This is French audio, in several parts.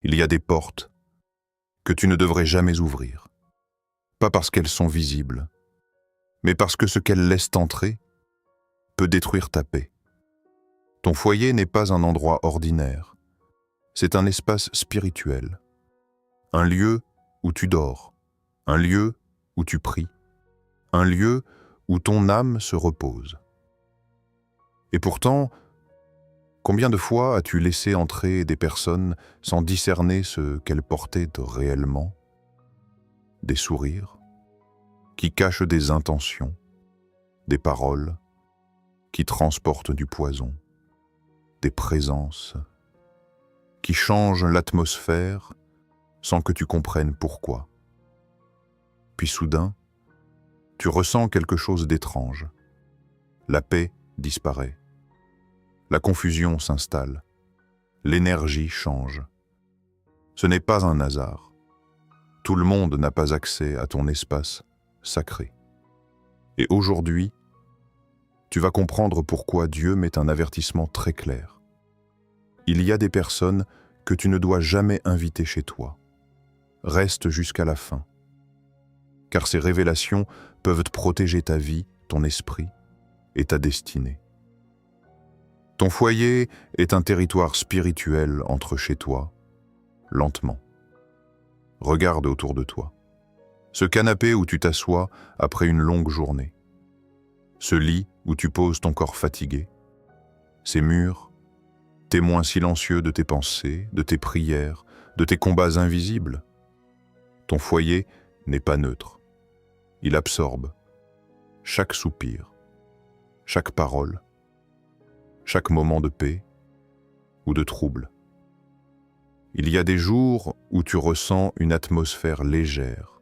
Il y a des portes que tu ne devrais jamais ouvrir. Pas parce qu'elles sont visibles, mais parce que ce qu'elles laissent entrer peut détruire ta paix. Ton foyer n'est pas un endroit ordinaire. C'est un espace spirituel. Un lieu où tu dors. Un lieu où tu pries. Un lieu où ton âme se repose. Et pourtant, combien de fois as-tu laissé entrer des personnes sans discerner ce qu'elles portaient réellement? Des sourires qui cachent des intentions, des paroles qui transportent du poison, des présences qui changent l'atmosphère sans que tu comprennes pourquoi. Puis soudain, tu ressens quelque chose d'étrange. La paix disparaît. La confusion s'installe. L'énergie change. Ce n'est pas un hasard. Tout le monde n'a pas accès à ton espace sacré. Et aujourd'hui, tu vas comprendre pourquoi Dieu met un avertissement très clair. Il y a des personnes que tu ne dois jamais inviter chez toi. Reste jusqu'à la fin. Car ces révélations peuvent protéger ta vie, ton esprit et ta destinée. Ton foyer est un territoire spirituel entre chez toi, lentement. Regarde autour de toi. Ce canapé où tu t'assois après une longue journée. Ce lit où tu poses ton corps fatigué. Ces murs, témoins silencieux de tes pensées, de tes prières, de tes combats invisibles. Ton foyer n'est pas neutre. Il absorbe chaque soupir, chaque parole, chaque moment de paix ou de trouble. Il y a des jours où tu ressens une atmosphère légère,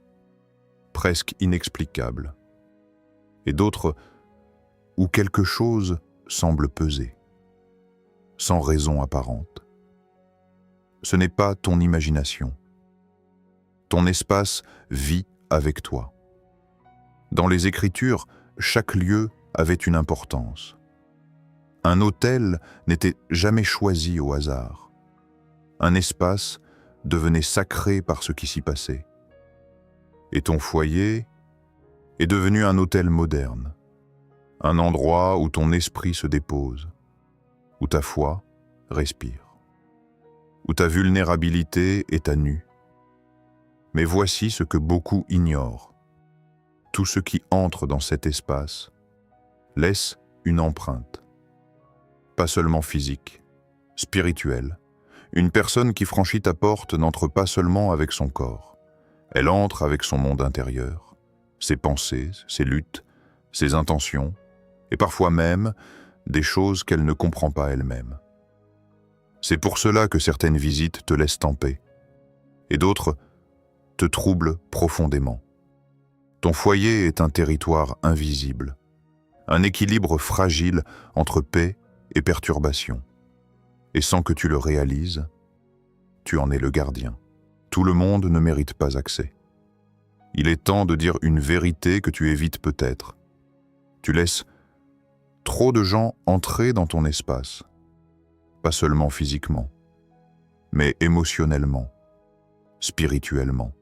presque inexplicable, et d'autres où quelque chose semble peser, sans raison apparente. Ce n'est pas ton imagination. Ton espace vit avec toi. Dans les Écritures, chaque lieu avait une importance. Un autel n'était jamais choisi au hasard. Un espace devenait sacré par ce qui s'y passait. Et ton foyer est devenu un autel moderne, un endroit où ton esprit se dépose, où ta foi respire, où ta vulnérabilité est à nu. Mais voici ce que beaucoup ignorent. Tout ce qui entre dans cet espace laisse une empreinte. Pas seulement physique, spirituelle. Une personne qui franchit ta porte n'entre pas seulement avec son corps. Elle entre avec son monde intérieur, ses pensées, ses luttes, ses intentions, et parfois même des choses qu'elle ne comprend pas elle-même. C'est pour cela que certaines visites te laissent en paix, et d'autres te troublent profondément. Ton foyer est un territoire invisible, un équilibre fragile entre paix et perturbation. Et sans que tu le réalises, tu en es le gardien. Tout le monde ne mérite pas accès. Il est temps de dire une vérité que tu évites peut-être. Tu laisses trop de gens entrer dans ton espace, pas seulement physiquement, mais émotionnellement, spirituellement.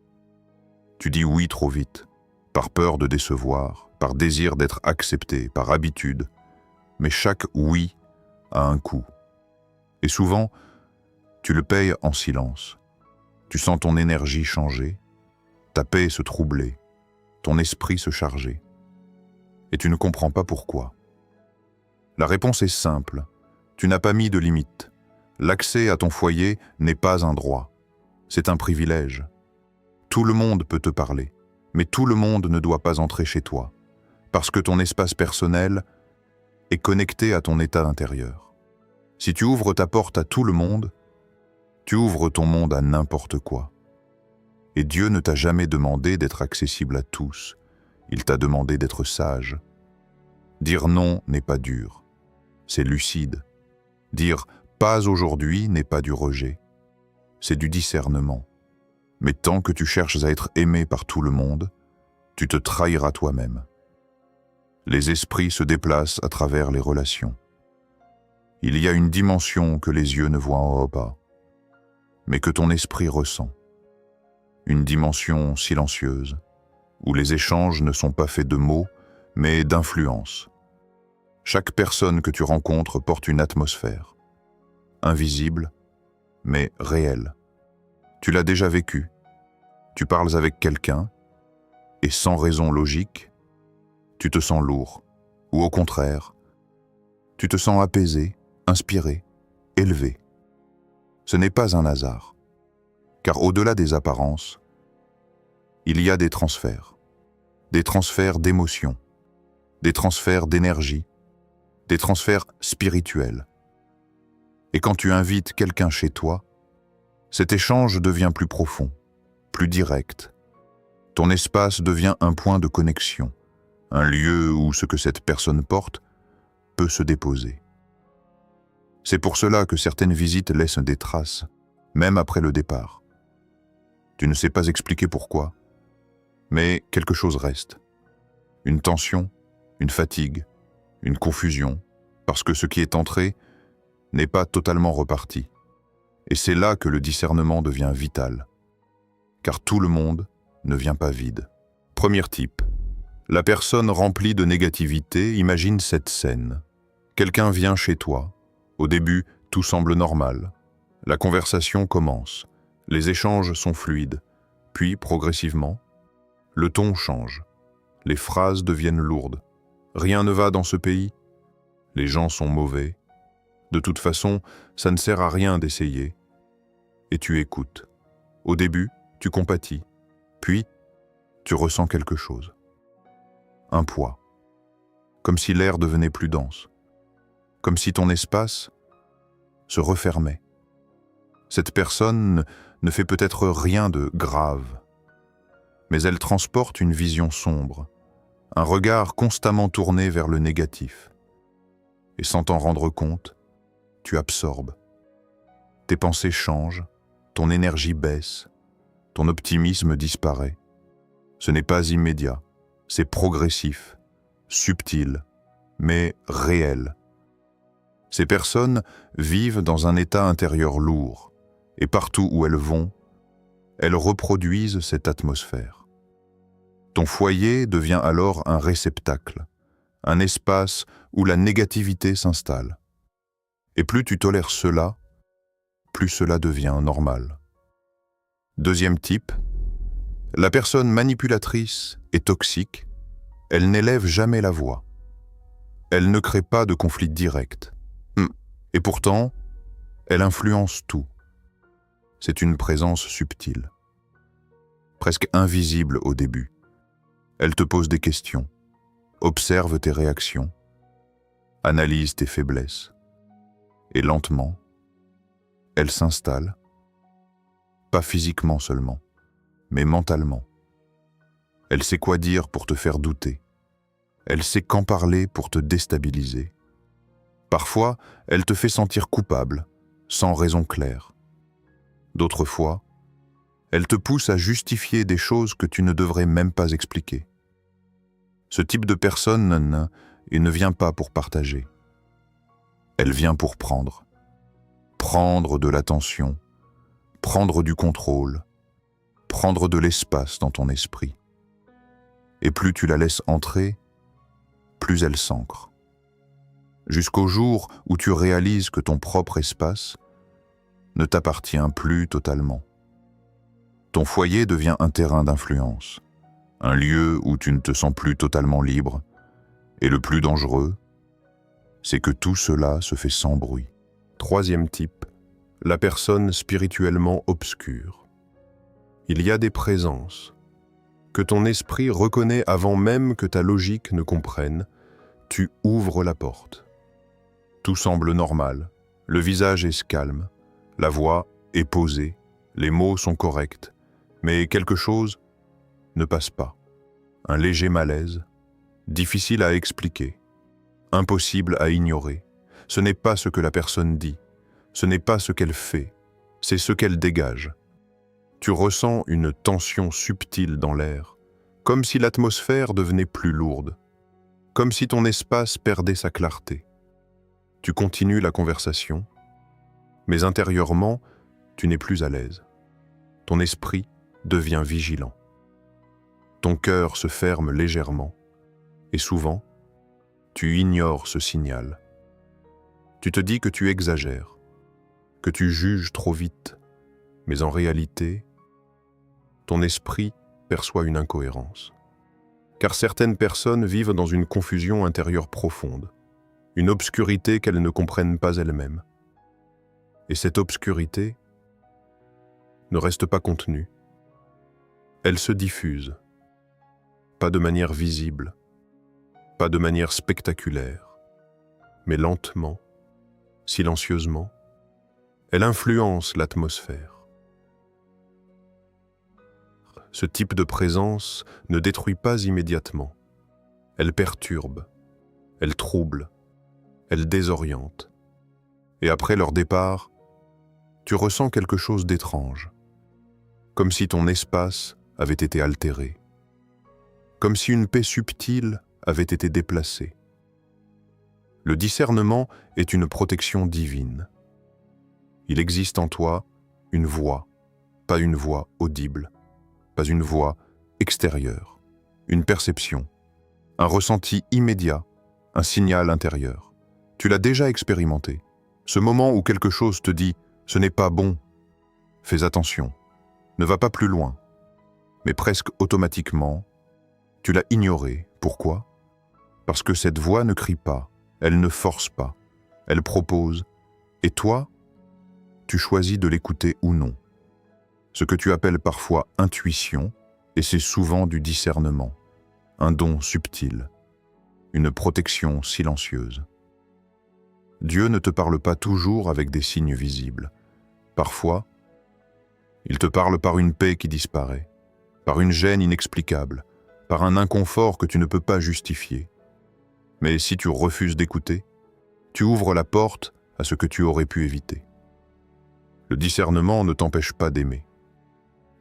Tu dis oui trop vite, par peur de décevoir, par désir d'être accepté, par habitude, mais chaque oui a un coût. Et souvent, tu le payes en silence. Tu sens ton énergie changer, ta paix se troubler, ton esprit se charger. Et tu ne comprends pas pourquoi. La réponse est simple. Tu n'as pas mis de limite. L'accès à ton foyer n'est pas un droit. C'est un privilège. Tout le monde peut te parler, mais tout le monde ne doit pas entrer chez toi, parce que ton espace personnel est connecté à ton état intérieur. Si tu ouvres ta porte à tout le monde, tu ouvres ton monde à n'importe quoi. Et Dieu ne t'a jamais demandé d'être accessible à tous. Il t'a demandé d'être sage. Dire non n'est pas dur, c'est lucide. Dire pas aujourd'hui n'est pas du rejet, c'est du discernement. Mais tant que tu cherches à être aimé par tout le monde, tu te trahiras toi-même. Les esprits se déplacent à travers les relations. Il y a une dimension que les yeux ne voient pas. mais que ton esprit ressent. Une dimension silencieuse, où les échanges ne sont pas faits de mots, mais d'influence. Chaque personne que tu rencontres porte une atmosphère, invisible, mais réelle. Tu l'as déjà vécu. Tu parles avec quelqu'un, et sans raison logique, tu te sens lourd, ou au contraire, tu te sens apaisé, inspiré, élevé. Ce n'est pas un hasard, car au-delà des apparences, il y a des transferts d'émotions, des transferts d'énergie, des transferts spirituels. Et quand tu invites quelqu'un chez toi, cet échange devient plus profond, plus direct. Ton espace devient un point de connexion, un lieu où ce que cette personne porte peut se déposer. C'est pour cela que certaines visites laissent des traces, même après le départ. Tu ne sais pas expliquer pourquoi, mais quelque chose reste. Une tension, une fatigue, une confusion, parce que ce qui est entré n'est pas totalement reparti. Et c'est là que le discernement devient vital, car tout le monde ne vient pas vide. Premier type. La personne remplie de négativité imagine cette scène. Quelqu'un vient chez toi. Au début, tout semble normal. La conversation commence. Les échanges sont fluides. Puis, progressivement, le ton change. Les phrases deviennent lourdes. Rien ne va dans ce pays. Les gens sont mauvais. De toute façon, ça ne sert à rien d'essayer. Et tu écoutes. Au début, tu compatis. Puis, tu ressens quelque chose. Un poids. Comme si l'air devenait plus dense. Comme si ton espace se refermait. Cette personne ne fait peut-être rien de grave, mais elle transporte une vision sombre, un regard constamment tourné vers le négatif. Et sans t'en rendre compte, tu absorbes. Tes pensées changent, ton énergie baisse, ton optimisme disparaît. Ce n'est pas immédiat, c'est progressif, subtil, mais réel. Ces personnes vivent dans un état intérieur lourd, et partout où elles vont, elles reproduisent cette atmosphère. Ton foyer devient alors un réceptacle, un espace où la négativité s'installe. Et plus tu tolères cela, plus cela devient normal. Deuxième type, la personne manipulatrice et toxique, elle n'élève jamais la voix. Elle ne crée pas de conflit direct. Et pourtant, elle influence tout. C'est une présence subtile, presque invisible au début. Elle te pose des questions, observe tes réactions, analyse tes faiblesses. Et lentement, elle s'installe, pas physiquement seulement, mais mentalement. Elle sait quoi dire pour te faire douter. Elle sait quand parler pour te déstabiliser. Parfois, elle te fait sentir coupable, sans raison claire. D'autres fois, elle te pousse à justifier des choses que tu ne devrais même pas expliquer. Ce type de personne ne vient pas pour partager. Elle vient pour prendre. Prendre de l'attention, prendre du contrôle, prendre de l'espace dans ton esprit. Et plus tu la laisses entrer, plus elle s'ancre. Jusqu'au jour où tu réalises que ton propre espace ne t'appartient plus totalement. Ton foyer devient un terrain d'influence, un lieu où tu ne te sens plus totalement libre, et le plus dangereux, c'est que tout cela se fait sans bruit. Troisième type, la personne spirituellement obscure. Il y a des présences que ton esprit reconnaît avant même que ta logique ne comprenne. Tu ouvres la porte. Tout semble normal, le visage est calme, la voix est posée, les mots sont corrects, mais quelque chose ne passe pas. Un léger malaise, difficile à expliquer, impossible à ignorer. Ce n'est pas ce que la personne dit, ce n'est pas ce qu'elle fait, c'est ce qu'elle dégage. Tu ressens une tension subtile dans l'air, comme si l'atmosphère devenait plus lourde, comme si ton espace perdait sa clarté. Tu continues la conversation, mais intérieurement, tu n'es plus à l'aise. Ton esprit devient vigilant. Ton cœur se ferme légèrement et souvent, tu ignores ce signal. Tu te dis que tu exagères, que tu juges trop vite, mais en réalité, ton esprit perçoit une incohérence. Car certaines personnes vivent dans une confusion intérieure profonde, une obscurité qu'elles ne comprennent pas elles-mêmes. Et cette obscurité ne reste pas contenue. Elle se diffuse, pas de manière visible, pas de manière spectaculaire, mais lentement, silencieusement, elle influence l'atmosphère. Ce type de présence ne détruit pas immédiatement. Elle perturbe, elle trouble, elle désoriente. Et après leur départ, tu ressens quelque chose d'étrange, comme si ton espace avait été altéré, comme si une paix subtile avait été déplacée. Le discernement est une protection divine. Il existe en toi une voix, pas une voix audible, pas une voix extérieure, une perception, un ressenti immédiat, un signal intérieur. Tu l'as déjà expérimenté. Ce moment où quelque chose te dit « ce n'est pas bon », fais attention, ne va pas plus loin. Mais presque automatiquement, tu l'as ignoré. Pourquoi ? Parce que cette voix ne crie pas, elle ne force pas, elle propose, et toi, tu choisis de l'écouter ou non. Ce que tu appelles parfois intuition, et c'est souvent du discernement, un don subtil, une protection silencieuse. Dieu ne te parle pas toujours avec des signes visibles. Parfois, il te parle par une paix qui disparaît, par une gêne inexplicable, par un inconfort que tu ne peux pas justifier. Mais si tu refuses d'écouter, tu ouvres la porte à ce que tu aurais pu éviter. Le discernement ne t'empêche pas d'aimer.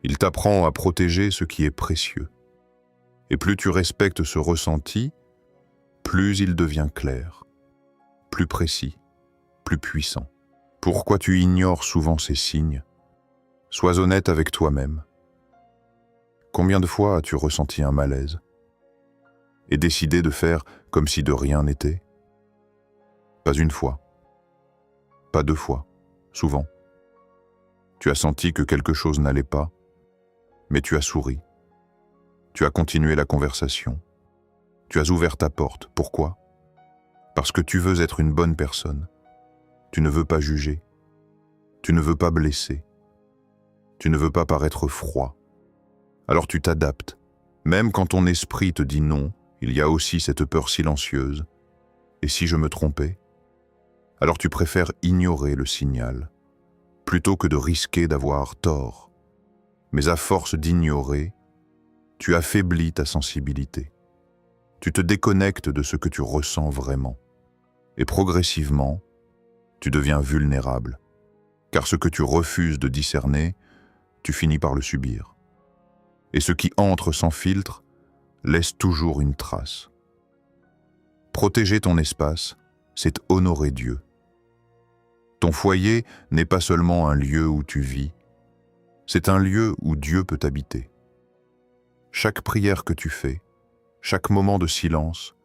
Il t'apprend à protéger ce qui est précieux. Et plus tu respectes ce ressenti, plus il devient clair, plus précis, plus puissant. Pourquoi tu ignores souvent ces signes ? Sois honnête avec toi-même. Combien de fois as-tu ressenti un malaise et décidé de faire comme si de rien n'était ? Pas une fois, pas deux fois, souvent. Tu as senti que quelque chose n'allait pas, mais tu as souri. Tu as continué la conversation. Tu as ouvert ta porte. Pourquoi ? Parce que tu veux être une bonne personne. Tu ne veux pas juger. Tu ne veux pas blesser. Tu ne veux pas paraître froid. Alors tu t'adaptes. Même quand ton esprit te dit non, il y a aussi cette peur silencieuse. Et si je me trompais ? Alors tu préfères ignorer le signal, plutôt que de risquer d'avoir tort. Mais à force d'ignorer, tu affaiblis ta sensibilité. Tu te déconnectes de ce que tu ressens vraiment. Et progressivement, tu deviens vulnérable. Car ce que tu refuses de discerner, tu finis par le subir. Et ce qui entre sans filtre laisse toujours une trace. Protéger ton espace, c'est honorer Dieu. Ton foyer n'est pas seulement un lieu où tu vis, c'est un lieu où Dieu peut habiter. Chaque prière que tu fais, chaque moment de silence,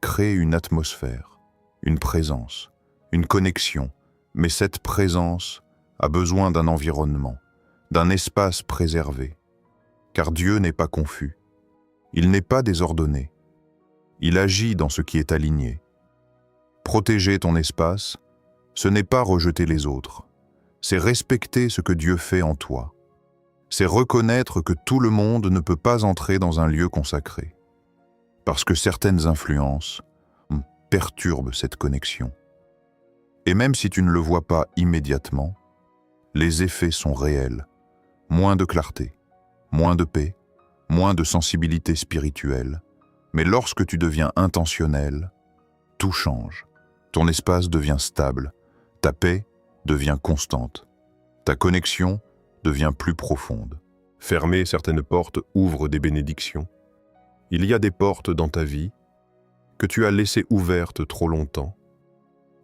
crée une atmosphère, une présence, une connexion, mais cette présence a besoin d'un environnement, d'un espace préservé. Car Dieu n'est pas confus, il n'est pas désordonné, il agit dans ce qui est aligné. Protéger ton espace, ce n'est pas rejeter les autres, c'est respecter ce que Dieu fait en toi. C'est reconnaître que tout le monde ne peut pas entrer dans un lieu consacré, parce que certaines influences perturbent cette connexion. Et même si tu ne le vois pas immédiatement, les effets sont réels. Moins de clarté, moins de paix, moins de sensibilité spirituelle. Mais lorsque tu deviens intentionnel, tout change. Ton espace devient stable, ta paix devient constante, ta connexion devient plus profonde. Fermer certaines portes ouvre des bénédictions. Il y a des portes dans ta vie que tu as laissées ouvertes trop longtemps,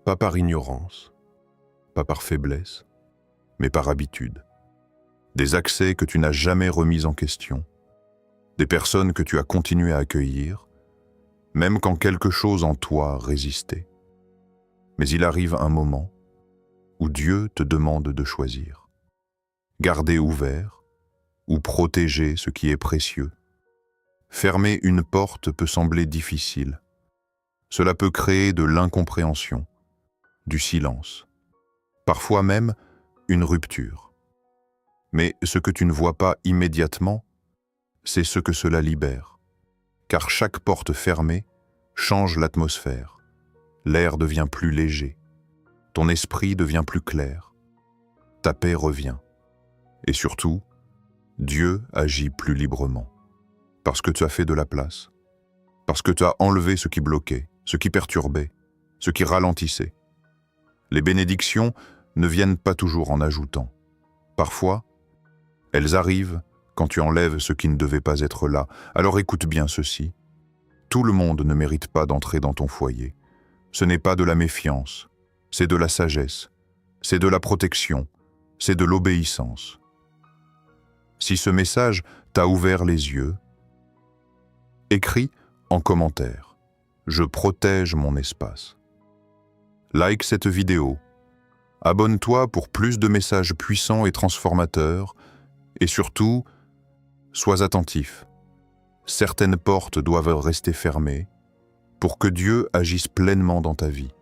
pas par ignorance, pas par faiblesse, mais par habitude. Des accès que tu n'as jamais remis en question. Des personnes que tu as continué à accueillir, même quand quelque chose en toi résistait. Mais il arrive un moment où Dieu te demande de choisir. Garder ouvert ou protéger ce qui est précieux. Fermer une porte peut sembler difficile. Cela peut créer de l'incompréhension, du silence, parfois même une rupture. Mais ce que tu ne vois pas immédiatement, c'est ce que cela libère. Car chaque porte fermée change l'atmosphère. L'air devient plus léger. Ton esprit devient plus clair. Ta paix revient. Et surtout, Dieu agit plus librement. Parce que tu as fait de la place. Parce que tu as enlevé ce qui bloquait, ce qui perturbait, ce qui ralentissait. Les bénédictions ne viennent pas toujours en ajoutant. Parfois, elles arrivent quand tu enlèves ce qui ne devait pas être là. Alors écoute bien ceci. Tout le monde ne mérite pas d'entrer dans ton foyer. Ce n'est pas de la méfiance, c'est de la sagesse, c'est de la protection, c'est de l'obéissance. Si ce message t'a ouvert les yeux, écris en commentaire « Je protège mon espace ». Like cette vidéo, abonne-toi pour plus de messages puissants et transformateurs, et surtout, sois attentif. Certaines portes doivent rester fermées pour que Dieu agisse pleinement dans ta vie.